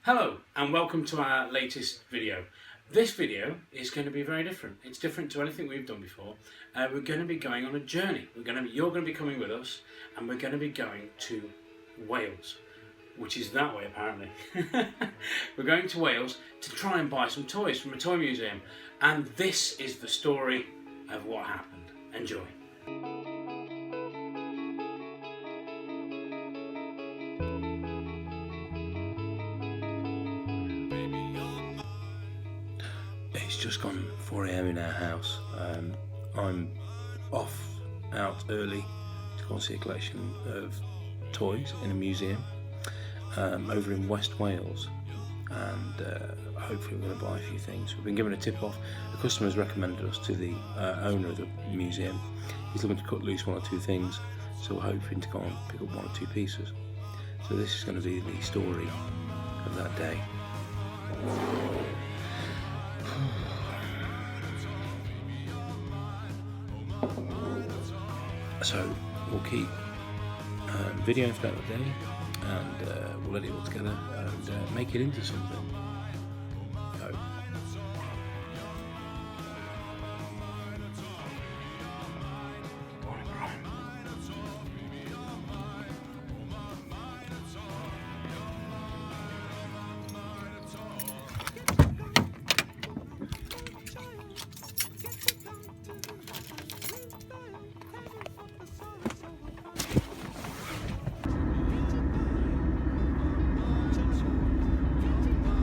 Hello and welcome to our latest video. This video is going to be very different. It's different to anything we've done before. We're going to be going on a journey. You're going to be coming with us, and we're going to be going to Wales, which is that way apparently. We're going to Wales to try and buy some toys from a toy museum, and this is the story of what happened. Enjoy. It's just gone 4 AM in our house. I'm out early to go and see a collection of toys in a museum over in West Wales, and hopefully we're going to buy a few things. We've been given a tip off. The customer's recommended us to the owner of the museum. He's looking to cut loose 1 or 2 things, so we're hoping to go and pick up 1 or 2 pieces. So this is going to be the story of that day. So we'll keep videoing throughout the day, and we'll edit it all together and make it into something. So.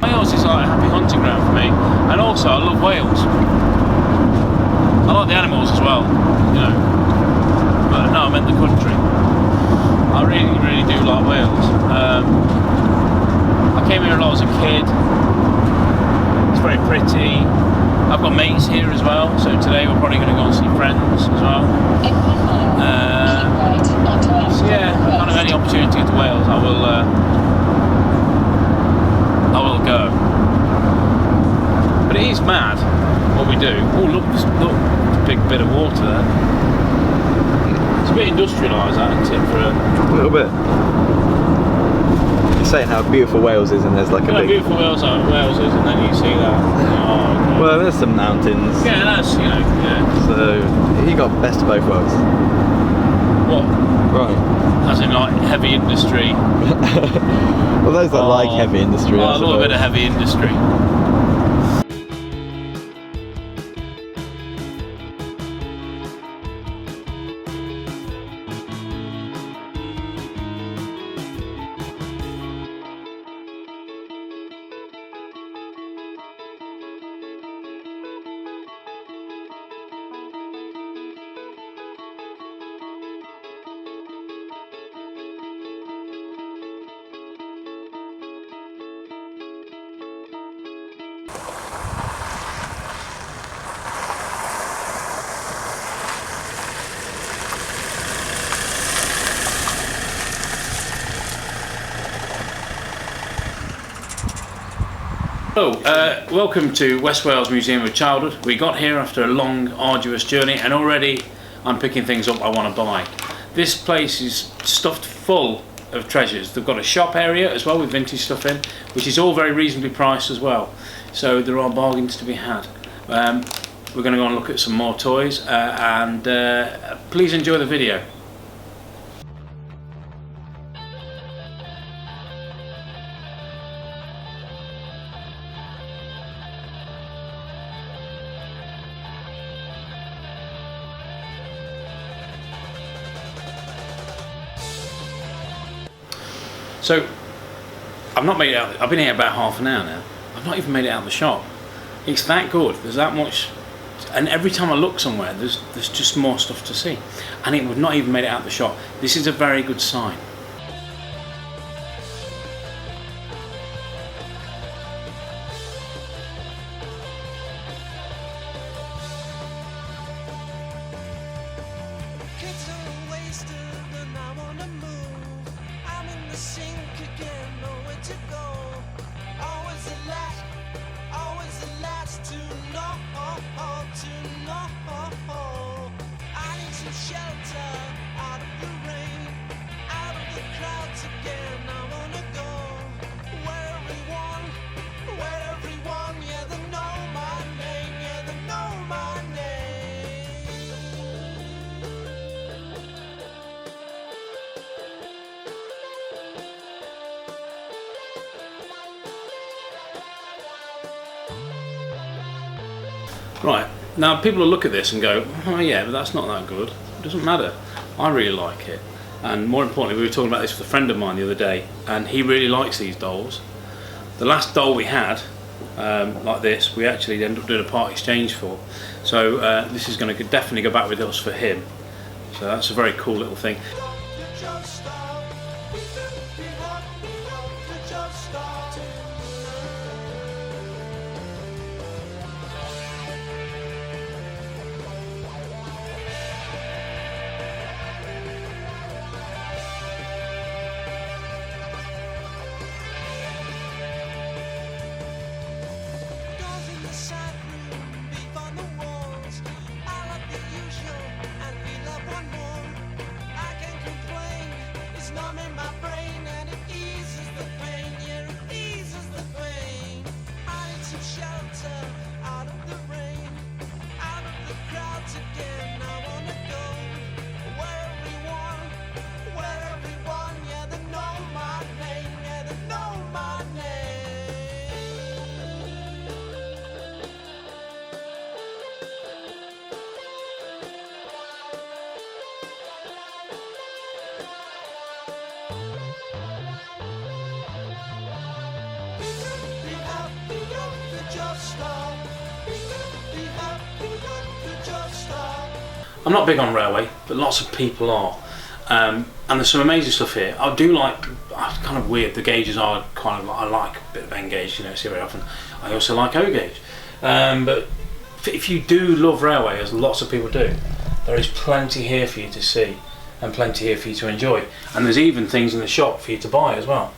Wales is like a happy hunting ground for me, and also I love Wales. I like the animals as well, you know, but no, I meant the country. I really do like Wales. I came here a lot as a kid. It's very pretty. I've got mates here as well, so today we're probably going to go and see friends as well. So yeah, kind of any opportunity to Wales, I will go. But it is mad what we do. Oh look, big bit of water there. It's a bit industrialised, that, isn't it? For a little bit. You're saying how beautiful Wales is, and there's like a big... beautiful Wales is, and then you see that. Oh, well, there's some mountains. Yeah, that's, you know, yeah. So you got best of both worlds. What? Right. As in like heavy industry. Well, those that like heavy industry. I love a bit of heavy industry. Hello, welcome to West Wales Museum of Childhood. We got here after a long, arduous journey, and already I'm picking things up I want to buy. This place is stuffed full of treasures. They've got a shop area as well with vintage stuff in, which is all very reasonably priced as well. So there are bargains to be had. We're going to go and look at some more toys, and please enjoy the video. So, I've not made it out. I've been here about half an hour now. I've not even made it out of the shop. It's that good. There's that much, and every time I look somewhere, there's just more stuff to see. And it would not even made it out of the shop. This is a very good sign. Shelter out of the rain, out of Right, now people will look at this and go, oh yeah, but that's not that good. It doesn't matter. I really like it. And more importantly, we were talking about this with a friend of mine the other day, and he really likes these dolls. The last doll we had, like this, we actually ended up doing a part exchange for. So this is going to definitely go back with us for him. So that's a very cool little thing. I'm not big on railway, but lots of people are. And there's some amazing stuff here. I do like, it's kind of weird, the gauges are kind of, I like a bit of N gauge, you know, see very often. I also like O gauge. But if you do love railway, as lots of people do, there is plenty here for you to see and plenty here for you to enjoy. And there's even things in the shop for you to buy as well.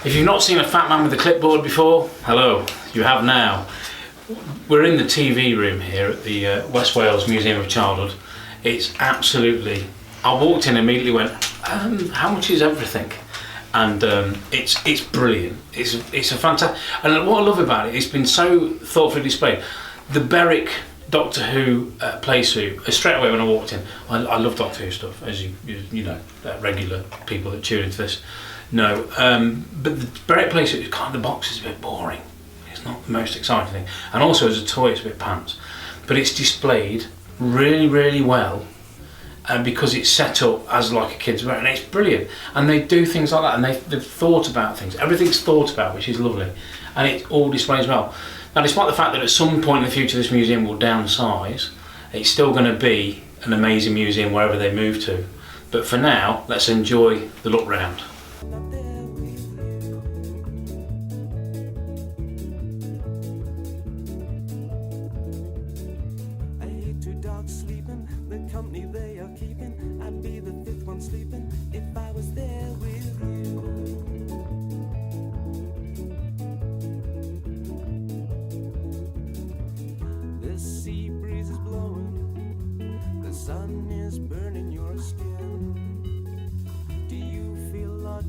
If you've not seen a fat man with a clipboard before, hello, you have now. We're in the TV room here at the West Wales Museum of Childhood. It's absolutely, I walked in and immediately went, how much is everything? And it's brilliant. It's a fantastic, and what I love about it, it's been so thoughtfully displayed. The Beric Doctor Who playsuit, straight away when I walked in, I love Doctor Who stuff, as you know, regular people that tune into this know. But the Beric playsuit, kind of, the box is a bit boring. It's not the most exciting thing. And also as a toy, it's a bit pants. But it's displayed really, really well, because it's set up as like a kid's wear, and it's brilliant. And they do things like that, and they've thought about things. Everything's thought about, which is lovely. And it all displays well. Now, despite the fact that at some point in the future this museum will downsize, it's still going to be an amazing museum wherever they move to. But for now, let's enjoy the look round.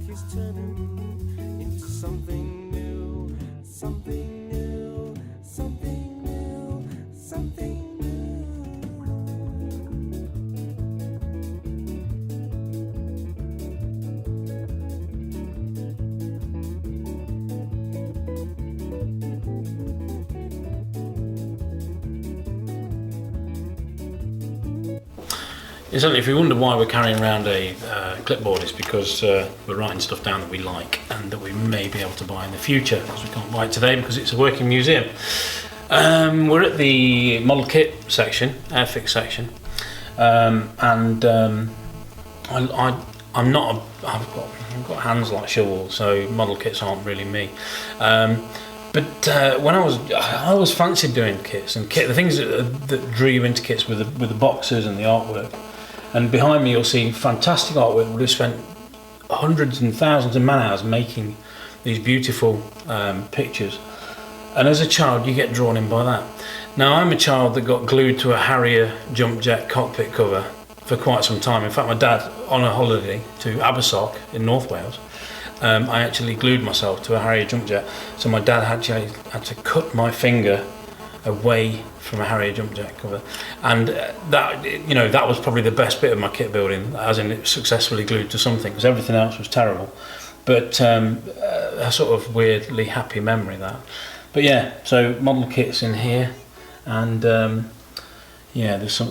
He's turning into something new, something new, something new, something new. Incidentally, if you wonder why we're carrying around a clipboard, it's because we're writing stuff down that we like and that we may be able to buy in the future, because we can't buy it today because it's a working museum. We're at the model kit section, airfix section, and I'm not. I've got hands like shovels, so model kits aren't really me. But when I always fancied doing kits, and the things that drew you into kits were the boxes and the artwork. And behind me, you'll see fantastic artwork. We've spent hundreds and thousands of man-hours making these beautiful pictures. And as a child, you get drawn in by that. Now, I'm a child that got glued to a Harrier jump jet cockpit cover for quite some time. In fact, my dad, on a holiday to Abersoch in North Wales, I actually glued myself to a Harrier jump jet. So my dad actually had to cut my finger away from a Harrier jump jet cover, and that was probably the best bit of my kit building, as in it was successfully glued to something, because everything else was terrible. But a sort of weirdly happy memory, that. But yeah, so model kits in here, and yeah, there's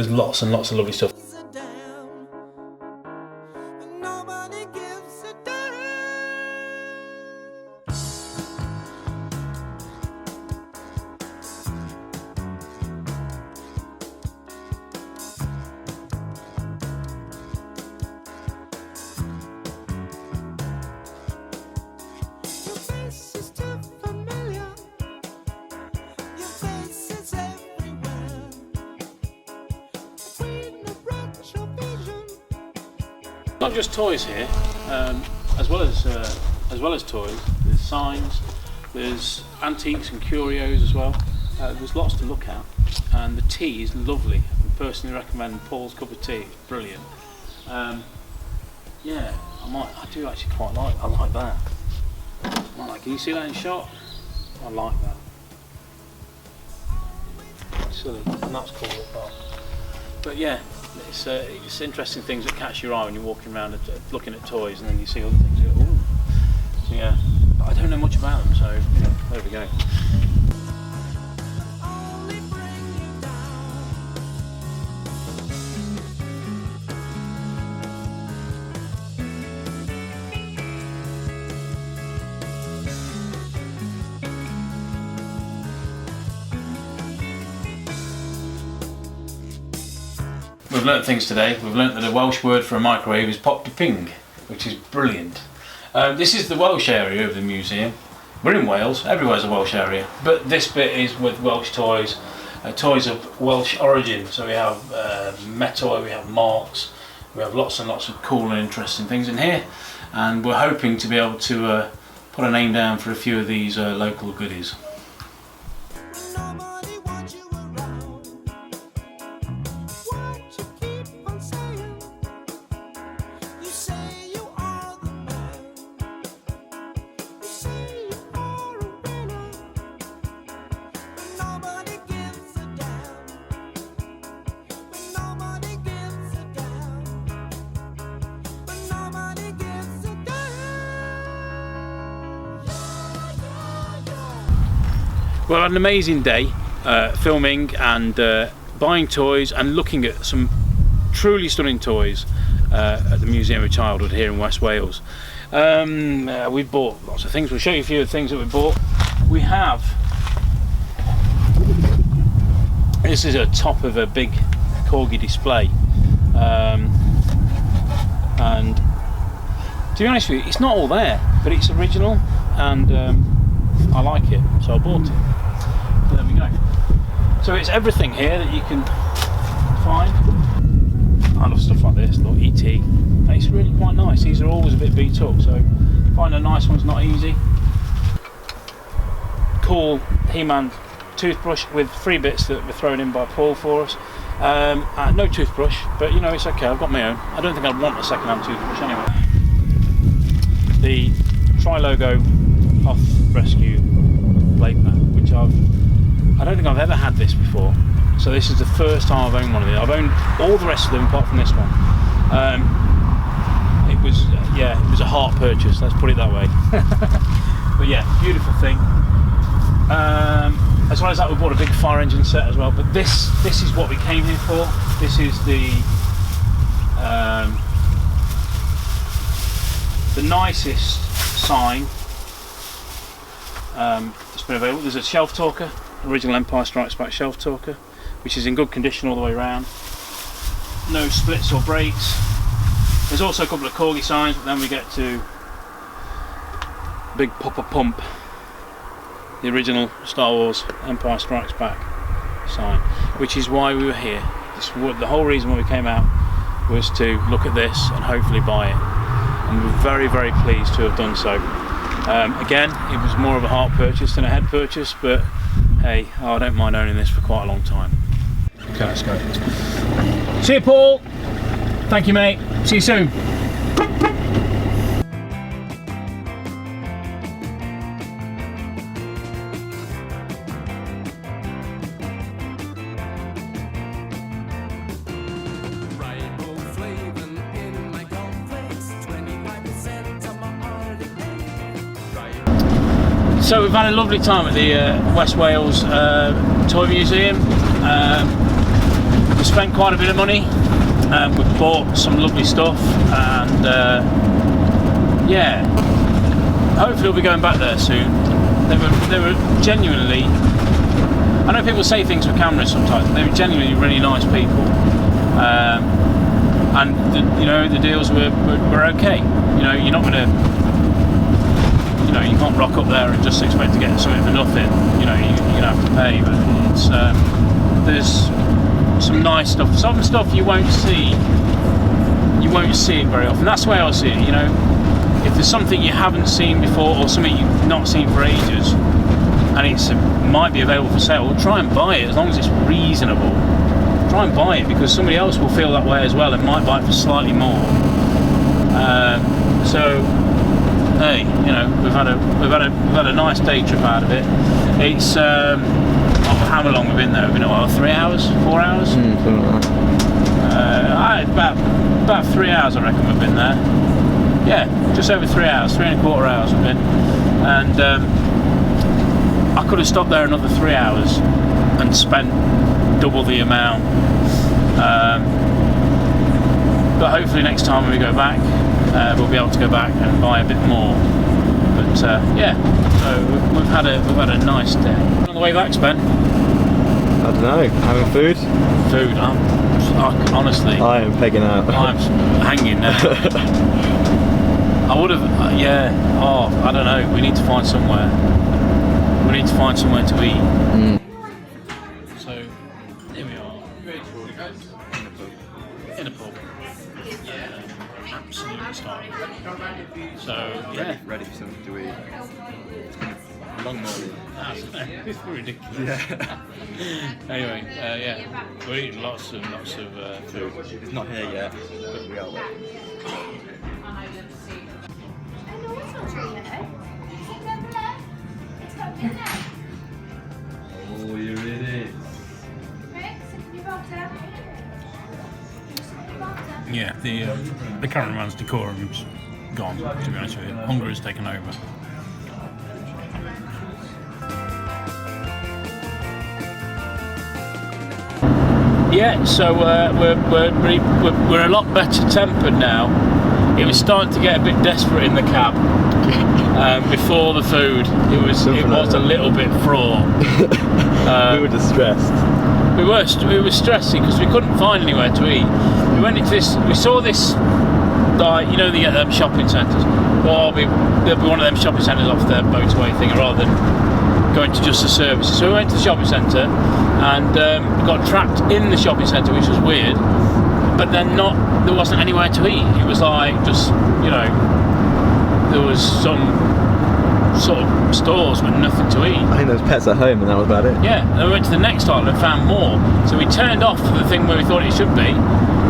lots and lots of lovely stuff. Not just toys here, as well as toys. There's signs, there's antiques and curios as well. There's lots to look at, and the tea is lovely. I personally recommend Paul's cup of tea. It's brilliant. Yeah, I do actually quite like. I like that. Can you see that in shot? I like that. That's silly, and that's cool as well. But yeah. It's interesting things that catch your eye when you're walking around looking at toys, and then you see other things. You go, ooh. So yeah, but I don't know much about them, so there we go. We've learnt things today. We've learnt that a Welsh word for a microwave is pop de ping, which is brilliant. This is the Welsh area of the museum. We're in Wales, everywhere's a Welsh area, but this bit is with Welsh toys, toys of Welsh origin. So we have Metoy, we have Marks, we have lots and lots of cool and interesting things in here, and we're hoping to be able to put a name down for a few of these local goodies. Well, I had an amazing day filming and buying toys and looking at some truly stunning toys at the Museum of Childhood here in West Wales. We bought lots of things. We'll show you a few of the things that we bought. We have, this is a top of a big corgi display, and to be honest with you, it's not all there, but it's original, and I like it, so I bought it. There we go. So it's everything here that you can find. I love stuff like this, look, E.T. It's really quite nice. These are always a bit beat up, so finding a nice one's not easy. Cool He-Man toothbrush with 3 bits that were thrown in by Paul for us. No toothbrush, but you know, it's okay, I've got my own. I don't think I'd want a second-hand toothbrush anyway. The Tri-Logo Off Rescue blade pack, which I don't think I've ever had this before, so this is the first time I've owned one of these. I've owned all the rest of them apart from this one. It was a heart purchase, let's put it that way. But yeah, beautiful thing. As well as that, we bought a big fire engine set as well, but this is what we came here for. This is the nicest sign that's been available. There's a shelf talker original Empire Strikes Back shelf talker, which is in good condition all the way around. No splits or breaks. There's also a couple of corgi signs, but then we get to Big Papa Pump, the original Star Wars Empire Strikes Back sign, which is why we were here. The whole reason why we came out was to look at this and hopefully buy it, and we're very, very pleased to have done so. Again, it was more of a heart purchase than a head purchase, but hey, I don't mind owning this for quite a long time. Okay, let's go. See you, Paul. Thank you, mate. See you soon. So we've had a lovely time at the West Wales Toy Museum. We spent quite a bit of money. We've bought some lovely stuff, and yeah, hopefully we'll be going back there soon. They were genuinely, I know people say things with cameras sometimes, but they were genuinely really nice people, and the deals were okay. You know, you're not going to, you can't rock up there and just expect to get something for nothing. You know, you're gonna have to pay, but it's there's some nice stuff. Some stuff you won't see it very often. That's the way I see it. You know, if there's something you haven't seen before or something you've not seen for ages, and it might be available for sale, well, try and buy it as long as it's reasonable. Try and buy it, because somebody else will feel that way as well and might buy it for slightly more. So. Hey, we've had a nice day trip out of it. It's how long we've been there? We've been 3 hours, 4 hours. Something like that. About 3 hours, I reckon we've been there. Yeah, just over 3 hours, 3¼ hours we've been, and I could have stopped there another 3 hours and spent double the amount. But hopefully next time when we go back, we'll be able to go back and buy a bit more. But yeah, so we've had a nice day. On the way back, Ben? I don't know. Having food? Food. Honestly, I am pegging out. I'm hanging now. I would have. Yeah. Oh, I don't know. We need to find somewhere. We need to find somewhere to eat. So here we are. In a pub. Absolutely starving. So yeah, Ready for something to eat. It's been a long morning. It's ridiculous. Yeah. Anyway, yeah, we're eating lots of food. It's not here yet, but we are waiting. Oh, you really? Yeah, the cameraman's decorum's gone, to be honest with you. Hunger has taken over. Yeah, so we're a lot better tempered now. It was starting to get a bit desperate in the cab before the food. It was a little bit fraught. We were distressed. We were stressing because we couldn't find anywhere to eat. We went into this. We saw this, like, they get them shopping centres. Well, there'll be one of them shopping centres off the motorway thing, rather than going to just the services. So we went to the shopping centre and got trapped in the shopping centre, which was weird. But then there wasn't anywhere to eat. It was like just, there was some sort of stores with nothing to eat. I think there was Pets at Home and that was about it. Yeah, and then we went to the next aisle and found more. So we turned off the thing where we thought it should be,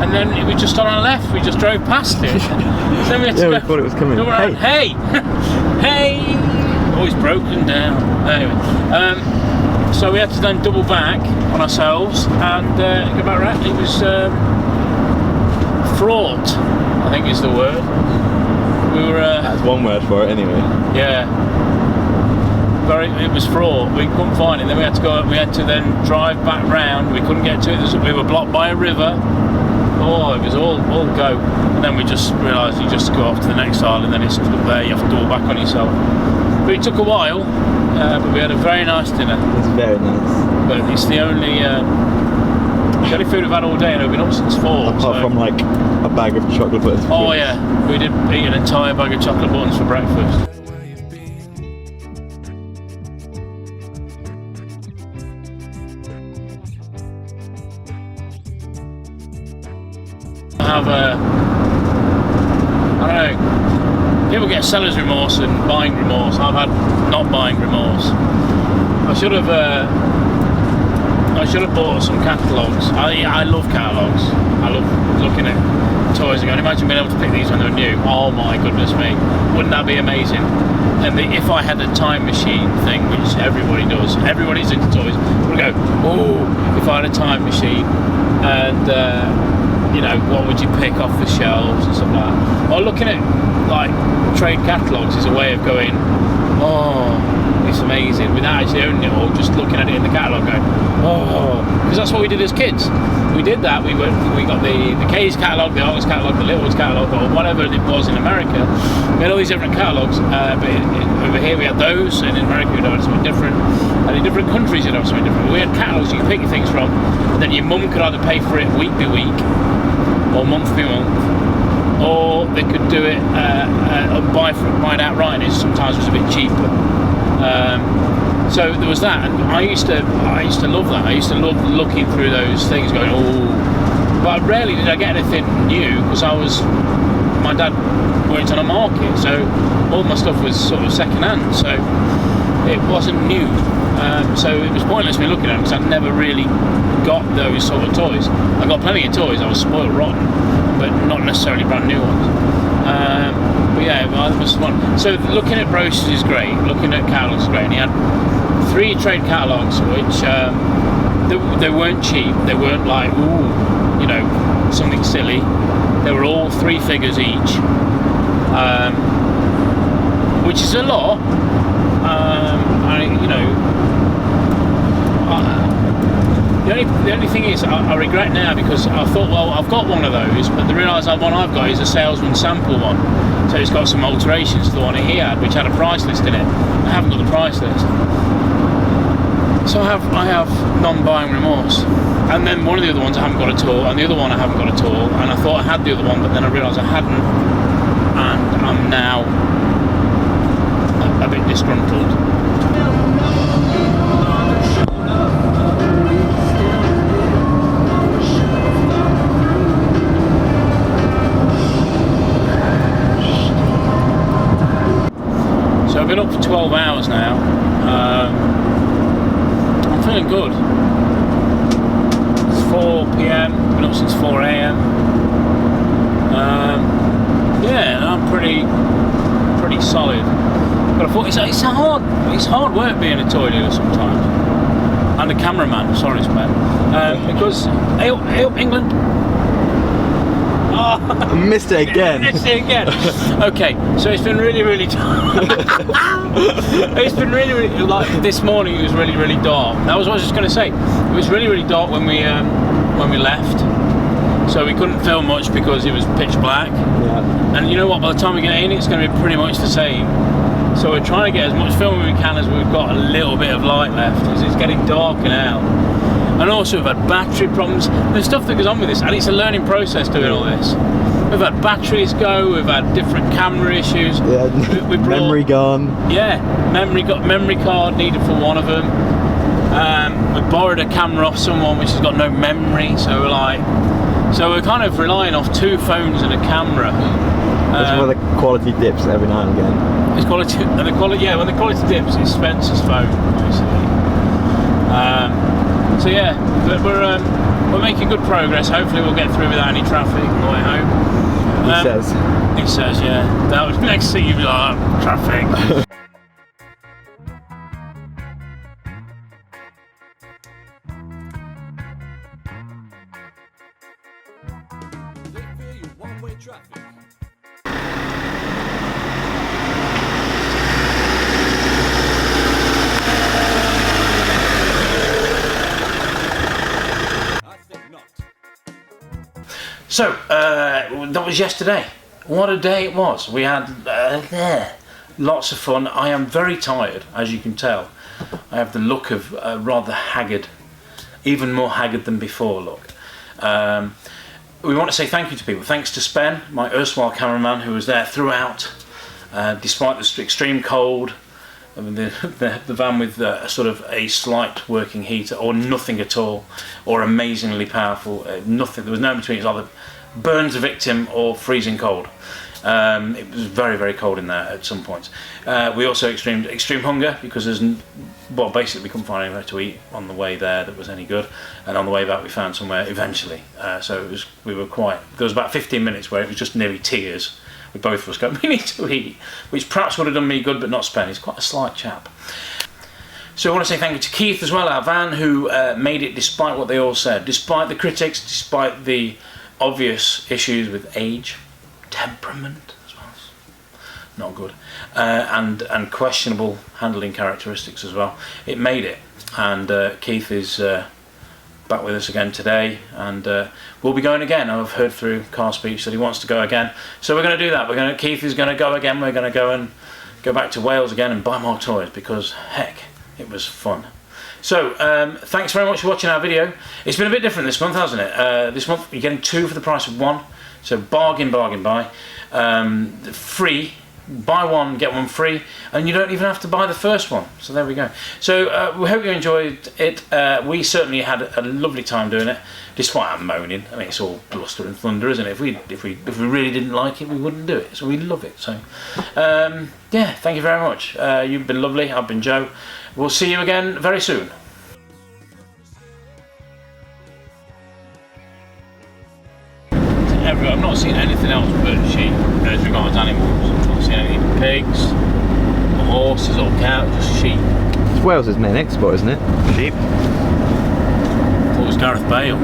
and then we just on our left. We just drove past it. So then we had to we thought it was coming. Hey, hey! Always broken down. Anyway, so we had to then double back on ourselves and go back around. It was fraught, I think is the word. We were. That's one word for it, anyway. Yeah. It was fraught. We couldn't find it. Then we had to then drive back round. We couldn't get to it. We were blocked by a river. Oh, it was all go. And then we just realised you just go off to the next aisle, and then it's up there. You have to double back on yourself. But it took a while. but we had a very nice dinner. It's very nice. But it's the only food we've had all day, and we've been up since 4. Apart from like a bag of chocolate buttons. Oh yeah, we did eat an entire bag of chocolate buttons for breakfast. I don't know, people get seller's remorse and buying remorse. I've had not buying remorse. I should have bought some catalogues. I love catalogues. I love looking at toys and going, imagine being able to pick these when they're new. Oh my goodness me, wouldn't that be amazing? And if I had a time machine thing, which everybody does, everybody's into toys, I would go, oh, if I had a time machine, and you know, what would you pick off the shelves and stuff like that? Or looking at like trade catalogues is a way of going, oh, it's amazing, without actually owning it, or just looking at it in the catalogue going, oh, because that's what we did as kids. We did that. We got the K's catalogue, the Argos catalogue, the Littlewood's catalogue, or whatever it was in America. We had all these different catalogues, but over here we had those, and in America we'd have something different, and in different countries you'd have something different. We had catalogues you could pick your things from, and then your mum could either pay for it week by week, or month by month, or they could do it buy it outright, and it sometimes was a bit cheaper. So there was that, and I used to love that. I used to love looking through those things, going, oh. But rarely did I get anything new, because my dad worked on a market, so all my stuff was sort of second hand, so it wasn't new. So it was pointless me looking at them, because I'd never really got those sort of toys. I got plenty of toys. I was spoiled rotten, but not necessarily brand new ones. But yeah, that was fun. So looking at brochures is great. Looking at catalogues is great. And he had 3 trade catalogues, which they weren't cheap. They weren't like, ooh, you know, something silly. They were all 3 figures each, which is a lot. You know. The only thing is, I regret now, because I thought, well, I've got one of those, but I realised that one I've got is a salesman sample one, so it's got some alterations to the one he had, which had a price list in it. I haven't got the price list, so I have non-buying remorse. And then one of the other ones I haven't got at all, and the other one I haven't got at all, and I thought I had the other one, but then I realised I hadn't, and I'm now a bit disgruntled. I've been up for 12 hours now. I'm feeling good. It's 4 PM, been up since 4 AM. Yeah, I'm pretty solid. But I thought it's hard work being a toy dealer sometimes. And a cameraman, sorry, man. Because England. I missed it again. Okay, so it's been really it's been really like this morning. It was really dark. That was what I was just going to say. It was really dark when we left, so we couldn't film much because it was pitch black. Yeah. And you know what? By the time we get in, it's going to be pretty much the same. So we're trying to get as much film as we can as we've got a little bit of light left, because it's getting darker now. And also we've had battery problems. There's stuff that goes on with this, and it's a learning process doing all this. We've had batteries go, we've had different camera issues. Yeah, we brought, memory gone. Yeah, memory card needed for one of them. We borrowed a camera off someone which has got no memory, so we're kind of relying off 2 phones and a camera. That's where the quality dips every now and again. It's quality, and when the quality dips, it's Spencer's phone, basically. So yeah, but we're making good progress. Hopefully we'll get through without any traffic on the way home. He says, yeah. That was next thing you'd be like, oh, traffic. Traffic. So, that was yesterday. What a day it was. We had lots of fun. I am very tired, as you can tell. I have the look of rather haggard, even more haggard than before look. We want to say thank you to people. Thanks to Spen, my erstwhile cameraman, who was there throughout, despite the extreme cold. I mean, the van with sort of a slight working heater, or nothing at all, or amazingly powerful, nothing. There was no in between. It was either burns a victim or freezing cold. It was very, very cold in there at some points. We also extreme hunger, because well, basically we couldn't find anywhere to eat on the way there that was any good, and on the way back we found somewhere eventually. So it was, there was about 15 minutes where it was just nearly tears. With both of us going, we need to eat, which perhaps would have done me good, but not Spen. He's quite a slight chap. So I want to say thank you to Keith as well, our van, who made it despite what they all said, despite the critics, despite the obvious issues with age, temperament as well, not good, and questionable handling characteristics as well. It made it, and Keith is back with us again today, and we'll be going again. I've heard through car speech that he wants to go again, so we're going to do that. Keith is going to go again. We're going to go back to Wales again and buy more toys, because heck, it was fun. So thanks very much for watching our video. It's been a bit different this month, hasn't it? This month you're getting 2 for the price of 1, so bargain buy. Free. Buy 1 get 1 free, and you don't even have to buy the first one. So there we go. So we hope you enjoyed it. We certainly had a lovely time doing it, despite our moaning. I mean, it's all bluster and thunder, isn't it? If we really didn't like it, we wouldn't do it. So we love it. So yeah, thank you very much. You've been lovely. I've been Joe. We'll see you again very soon. I've not seen anything else but sheep as regards animals. I've not seen any pigs, or horses, or cows, just sheep. It's Wales' main export, isn't it? Sheep. I thought it was Gareth Bale.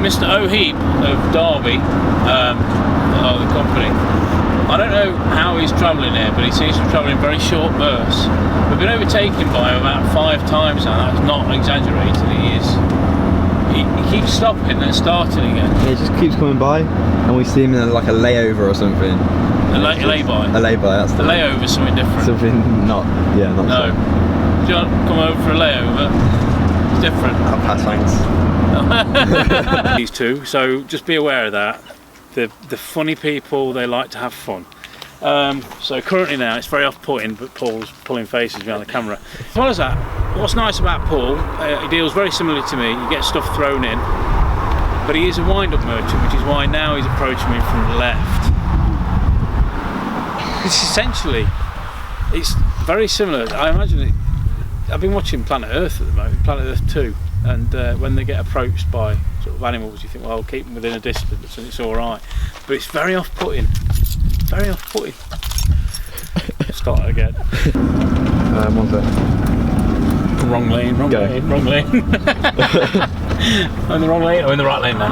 Mr. O'Heap of Derby, the company. I don't know how he's travelling here, but he seems to be travelling in very short bursts. We've been overtaken by him about 5 times now. That's not exaggerated. He keeps stopping and starting again. Yeah, he just keeps coming by, and we see him in like a layover or something. A lay-by? A lay-by, that's the layover is something different. Something not No. So. Do you want to come over for a layover? It's different. I'll pass, thanks. These two, so just be aware of that. The funny people, they like to have fun. So currently now, it's very off-putting, but Paul's pulling faces behind the camera. As well as that, what's nice about Paul, he deals very similarly to me. You get stuff thrown in, but he is a wind-up merchant, which is why now he's approaching me from the left. It's essentially, it's very similar. I imagine it. I've been watching Planet Earth at the moment, Planet Earth 2, and when they get approached by sort of animals, you think, well, keep them within a distance and it's all right. But it's very off-putting. Very off-putting. Start again. One sec. Wrong lane, wrong lane. I'm in the wrong lane, or in the right lane now?